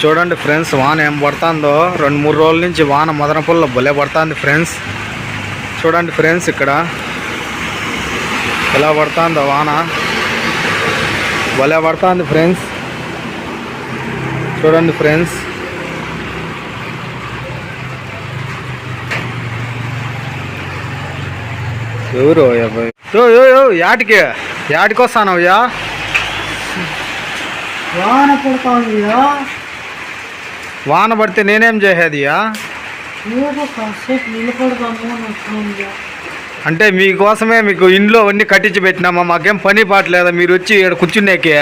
చూడండి ఫ్రెండ్స్, వాన ఏం పడుతుందో. 2-3 రోజుల నుంచి వాన మదన పుల్ల భలే పడుతుంది ఫ్రెండ్స్. చూడండి ఫ్రెండ్స్, ఇక్కడ ఎలా పడుతుందో వాన, భలే పడుతుంది ఫ్రెండ్స్. చూడండి ఫ్రెండ్స్, ఎవరు యాటికి వస్తానయ్యా? వాన పడుతుందియా. వాన పడితే నేనేం చేసేదియా? కాసేపు నిలబడదాము. అంటే మీకోసమే మీకు ఇంట్లో అన్నీ కట్టించి పెట్టినామా, మాకేం పని పాటలేదా? మీరు వచ్చి ఇక్కడ కూర్చునేకే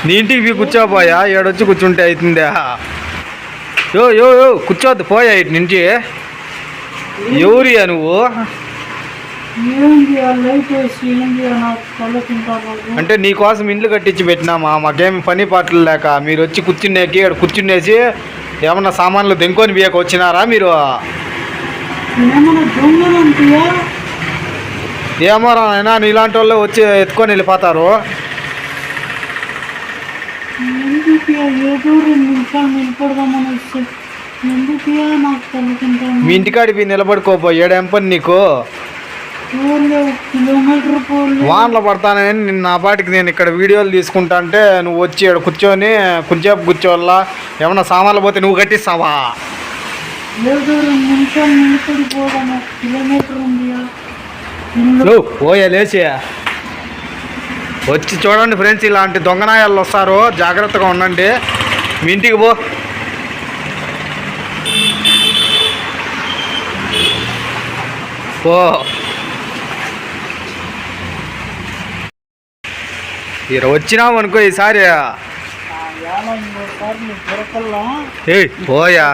నీ ఇంటికి మీ కూర్చోపోయా, ఏడొచ్చి కూర్చుంటే అవుతుందా? యో యో యో కూర్చోద్దు, పోయా ఇటు నుంచి. ఎవరియా నువ్వు? అంటే నీకోసం ఇండ్లు కట్టించి పెట్టినామా, మాకేం పని పాటలు లేక మీరు వచ్చి కూర్చునేకి ఇక్కడ కూర్చునేసి ఏమన్నా సామాన్లు దెంకొని బియ్యకు వచ్చినారా మీరు? ఏమోరా అయినా నీలాంటి వాళ్ళు వచ్చి ఎత్తుకొని వెళ్ళిపోతారు. మీ ఇంటికాడికి నిలబడుకోపో, ఏడేం పని నీకు? వానలు పడతానని నిన్న నా పాటికి నేను ఇక్కడ వీడియోలు తీసుకుంటా అంటే నువ్వు వచ్చి ఇక్కడ కూర్చొని కొంచెంసేపు కూర్చోవాలా, ఏమన్నా సామాన్లు పోతే నువ్వు కట్టిస్తావా? పోయా లేచి వచ్చి చూడండి ఫ్రెండ్స్, ఇలాంటి దొంగనాయాలు వస్తారు, జాగ్రత్తగా ఉండండి. మీ ఇంటికి పో. ఇక్కడ వచ్చినావు అనుకో ఈసారి. పోయా.